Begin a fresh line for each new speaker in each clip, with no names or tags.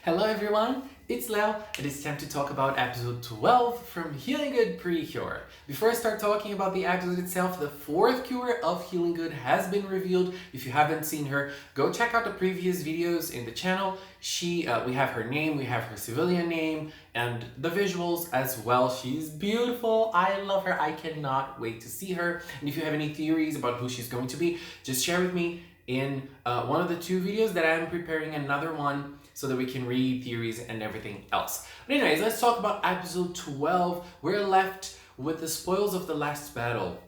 Hello everyone, it's Leo and it's time to talk about episode 12 from Healing Good PreCure. Before I start talking about the episode itself, the fourth cure of Healing Good has been revealed. If you haven't seen her, go check out the previous videos in the channel. We have her name, we have her civilian name, and the visuals as well. She's beautiful, I love her, I cannot wait to see her. And if you have any theories about who she's going to be, just share with me in one of the two videos that I'm preparing another one so that we can read theories and everything else. But anyways, let's talk about episode 12. We're left with the spoils of the last battle.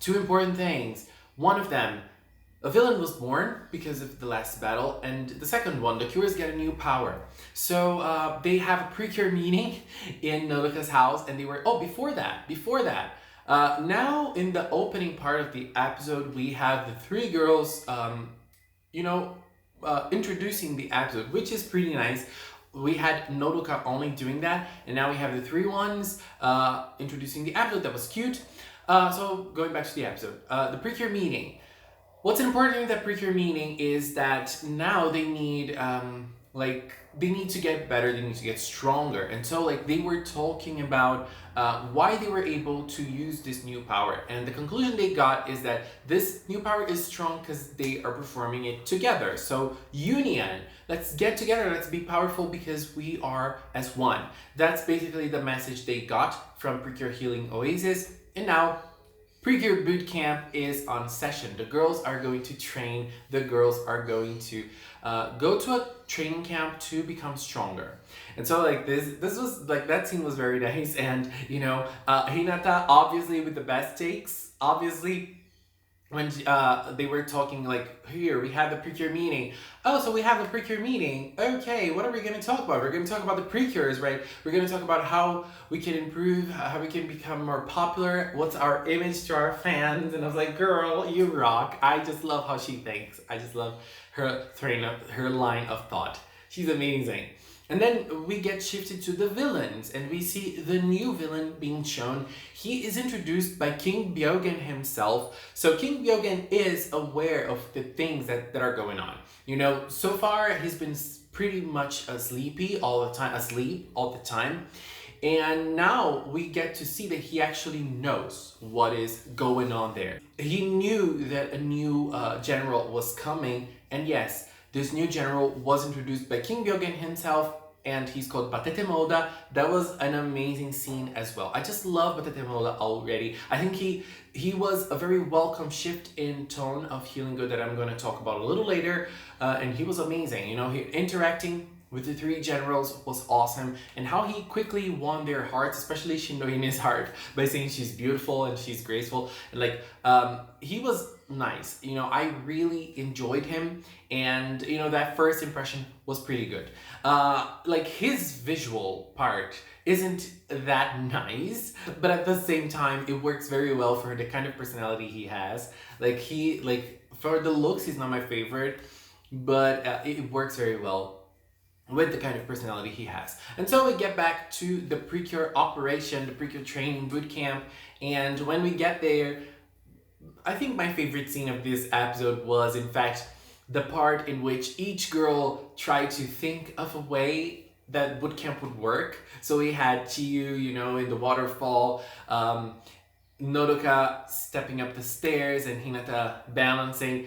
Two important things. One of them, a villain was born because of the last battle, and the second one, the cures get a new power. So they have a PreCure meeting in Nodoka's house, and they were, before that, now in the opening part of the episode, we have the three girls, introducing the episode, which is pretty nice. We had Nodoka only doing that, and now we have the three ones introducing the episode. That was cute. So going back to the episode, the PreCure meeting. What's important in that PreCure meeting is that now they need they need to get better, they need to get stronger. And so they were talking about why they were able to use this new power. And the conclusion they got is that this new power is strong because they are performing it together. So union, let's get together, let's be powerful because we are as one. That's basically the message they got from PreCure Healing Oasis. And now PreCure Boot Camp is on session. The girls are going to train. The girls are going to go to a training camp to become stronger. And so this was that scene was very nice. And Hinata obviously with the best takes. Obviously when they were talking here we have the PreCure meeting. Oh, so we have the PreCure meeting. Okay, what are we going to talk about? We're going to talk about the PreCures, right? We're going to talk about how we can improve, how we can become more popular. What's our image to our fans? And I was like, girl, you rock. I just love how she thinks. I just love her her line of thought. She's amazing. And then we get shifted to the villains, and we see the new villain being shown. He is introduced by King Byogen himself. So King Byogen is aware of the things that are going on. So far he's been pretty much asleep all the time. And now we get to see that he actually knows what is going on there. He knew that a new general was coming, and yes, this new general was introduced by King Byogen himself, and he's called Batete Moda. That was an amazing scene as well. I just love Batete Moda already. I think he was a very welcome shift in tone of Healing Good that I'm going to talk about a little later, and he was amazing. He interacting with the three generals was awesome, and how he quickly won their hearts, especially Shindoine's heart, by saying she's beautiful and she's graceful. And he was nice. I really enjoyed him, and that first impression was pretty good. His visual part isn't that nice, but at the same time it works very well for the kind of personality he has. For the looks, he's not my favorite, but it works very well with the kind of personality he has. And so we get back to the PreCure operation, the PreCure training boot camp, and when we get there, I think my favorite scene of this episode was, in fact, the part in which each girl tried to think of a way that boot camp would work. So we had Chiyu, in the waterfall, Nodoka stepping up the stairs, and Hinata balancing.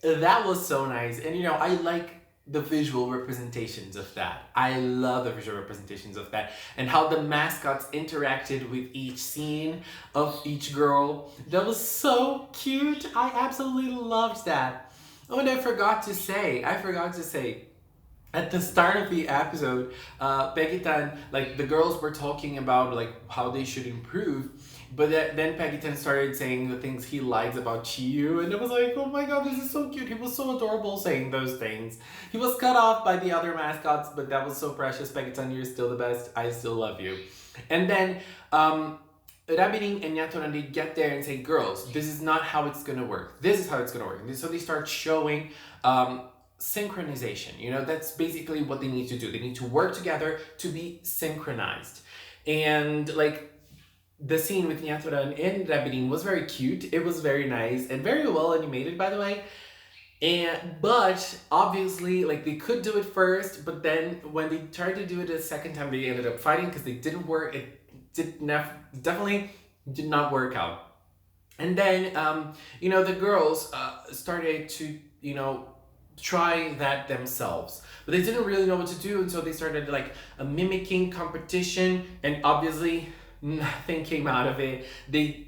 That was so nice. And I like the visual representations of that. I love the visual representations of that, and how the mascots interacted with each scene of each girl. That was so cute. I absolutely loved that. Oh, and I forgot to say, at the start of the episode, Peggy-tan, the girls were talking about how they should improve, but then Peggy-tan started saying the things he likes about Chiyu, and it was like, oh my god, this is so cute. He was so adorable saying those things. He was cut off by the other mascots, but that was so precious. Peggy-tan, you're still the best. I still love you. And then Rabirin and Nyatoran, they get there and say, girls, this is not how it's gonna work. This is how it's gonna work. And so they start showing synchronization. That's basically what they need to do. They need to work together to be synchronized. And the scene with Nyatoran and Rabirin was very cute. It was very nice and very well animated, by the way. But obviously, like, they could do it first, but then when they tried to do it a second time, they ended up fighting because they didn't work. It definitely did not work out. And then, the girls started to, try that themselves, but they didn't really know what to do, and so they started like a mimicking competition, and obviously nothing came out of it. They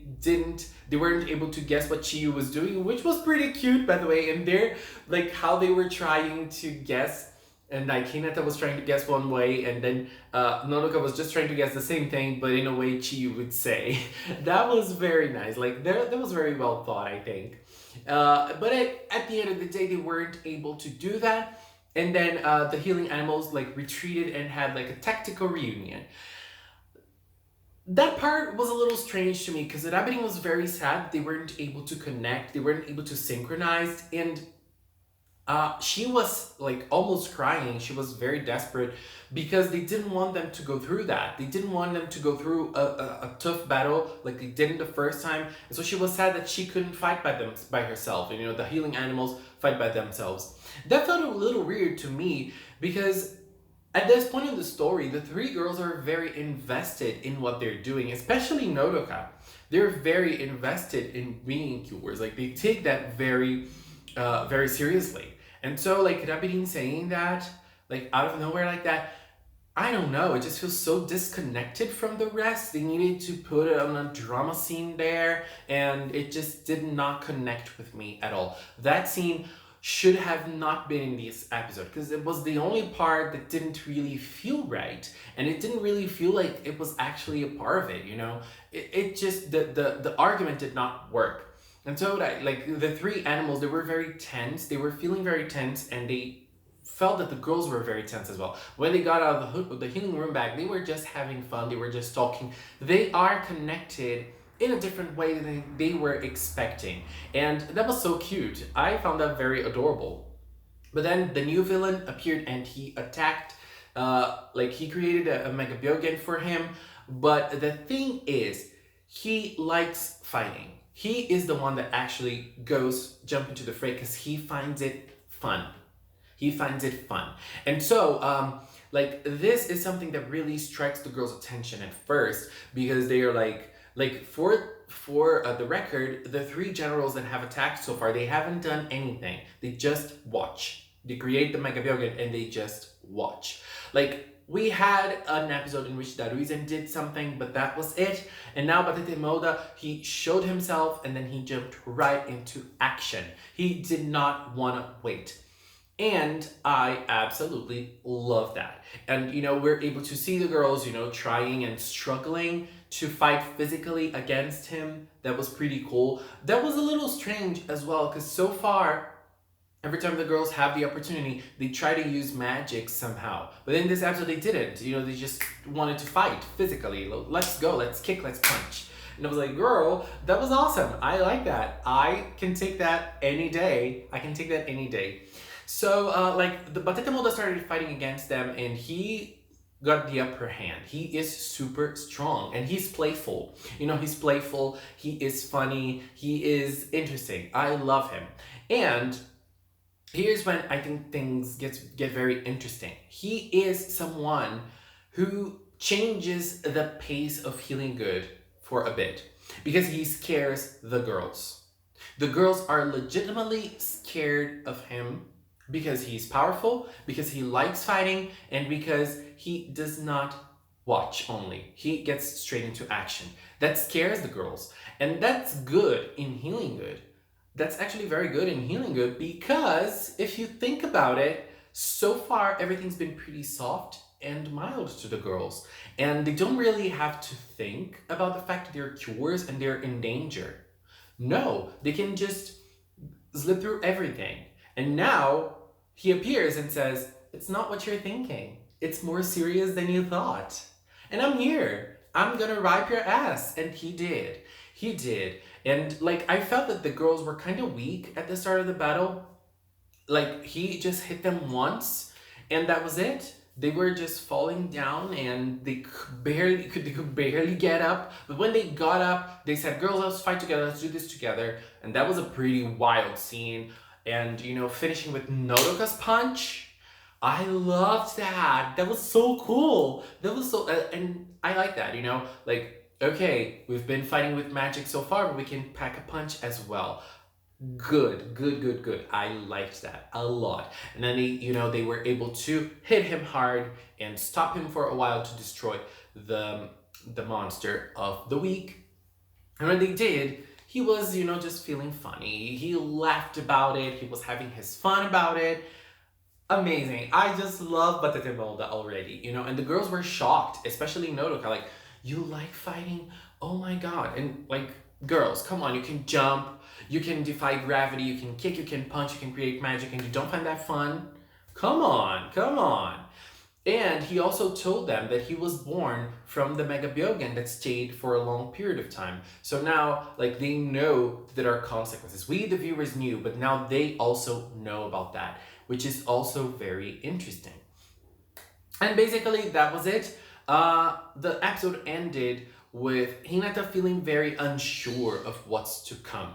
weren't able to guess what Chiyu was doing, which was pretty cute, by the way. And they're like how they were trying to guess, and like Hinata was trying to guess one way, and then Nodoka was just trying to guess the same thing, but in a way Chiyu would say. That was very nice. Like, that was very well thought, I think. But at the end of the day, they weren't able to do that. And then the healing animals like retreated and had like a tactical reunion. That part was a little strange to me because the rabbiting was very sad. They weren't able to connect. They weren't able to synchronize, and she was like almost crying. She was very desperate because they didn't want them to go through that. They didn't want them to go through a tough battle like they didn't the first time. And so she was sad that she couldn't fight by herself. And, the healing animals fight by themselves. That felt a little weird to me because at this point in the story, the three girls are very invested in what they're doing, especially Nodoka. They're very invested in being cures. Like, they take that very seriously. And so, like, Rabidin saying that, like, out of nowhere like that, I don't know, it just feels so disconnected from the rest. They needed to put it on a drama scene there, and it just did not connect with me at all. That scene should have not been in this episode because it was the only part that didn't really feel right, and it didn't really feel like it was actually a part of it. It just the argument did not work. And so that, like, the three animals, they were very tense. They were feeling very tense, and they felt that the girls were very tense as well. When they got out of the healing room back, they were just having fun. They were just talking. They are connected in a different way than they were expecting. And that was so cute. I found that very adorable. But then the new villain appeared and he attacked, he created a Mega Byogen for him. But the thing is, he likes fighting. He is the one that actually jump into the fray because he finds it fun. He finds it fun. And so, this is something that really strikes the girls' attention at first because they are for the record, the three generals that have attacked so far, they haven't done anything. They just watch. They create the Mega Byogen and they just watch. Like, we had an episode in which Daruizen did something, but that was it. And now Batete Moda, he showed himself and then he jumped right into action. He did not want to wait. And I absolutely love that. And, we're able to see the girls, trying and struggling to fight physically against him. That was pretty cool. That was a little strange as well, because so far, every time the girls have the opportunity, they try to use magic somehow. But in this episode, they didn't. They just wanted to fight physically. Let's go, let's kick, let's punch. And I was like, girl, that was awesome. I like that. I can take that any day. So, the Batete Moda started fighting against them, and he got the upper hand. He is super strong, and he's playful. He's playful, he is funny, he is interesting. I love him. And here's when I think things get very interesting. He is someone who changes the pace of Healing Good for a bit because he scares the girls. The girls are legitimately scared of him because he's powerful, because he likes fighting, and because he does not watch only. He gets straight into action. That scares the girls. And that's good in Healing Good. That's actually very good in Healing Good because if you think about it, so far everything's been pretty soft and mild to the girls. And they don't really have to think about the fact that they're cures and they're in danger. No, they can just slip through everything. And now he appears and says, it's not what you're thinking. It's more serious than you thought. And I'm here. I'm gonna wipe your ass. And he did. He did. And I felt that the girls were kind of weak at the start of the battle. He just hit them once and that was it. They were just falling down and they could barely get up. But when they got up, they said, girls, let's fight together. Let's do this together. And that was a pretty wild scene. and finishing with Nodoka's punch. I loved that. That was so cool. That was so, and I like that. Like, okay, we've been fighting with magic so far, but we can pack a punch as well. Good, good, good, good. I liked that a lot. And then they were able to hit him hard and stop him for a while to destroy the monster of the week. And when they did, he was, just feeling funny. He laughed about it. He was having his fun about it. Amazing. I just love Batete Molda already, and the girls were shocked, especially Nodoka. Like, you like fighting? Oh my god. And like, girls, come on, you can jump, you can defy gravity, you can kick, you can punch, you can create magic, and you don't find that fun? Come on, come on. And he also told them that he was born from the Mega Byogen that stayed for a long period of time. So now, like, they know that there are consequences. We, the viewers, knew, but now they also know about that, which is also very interesting. And basically, that was it. The episode ended with Hinata feeling very unsure of what's to come.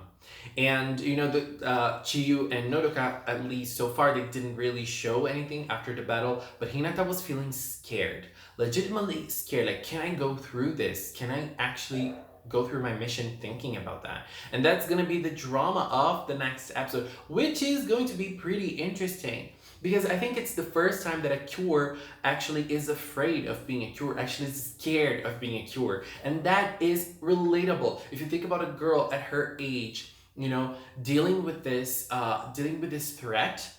And Chiyu and Nodoka, at least so far, they didn't really show anything after the battle, but Hinata was feeling scared, legitimately scared. Like, can I go through this? Can I actually go through my mission thinking about that? And that's gonna be the drama of the next episode, which is going to be pretty interesting. Because I think it's the first time that a cure actually is afraid of being a cure, actually is scared of being a cure. And that is relatable. If you think about a girl at her age, dealing with this threat,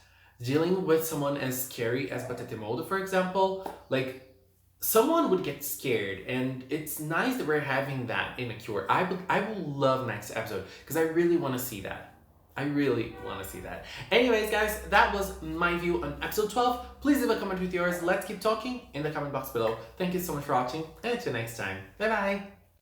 dealing with someone as scary as Batete Molda, for example, like, someone would get scared, and it's nice that we're having that in a cure. I will love next episode, because I really want to see that. I really want to see that. Anyways, guys, that was my view on episode 12. Please leave a comment with yours. Let's keep talking in the comment box below. Thank you so much for watching, and until next time. Bye-bye.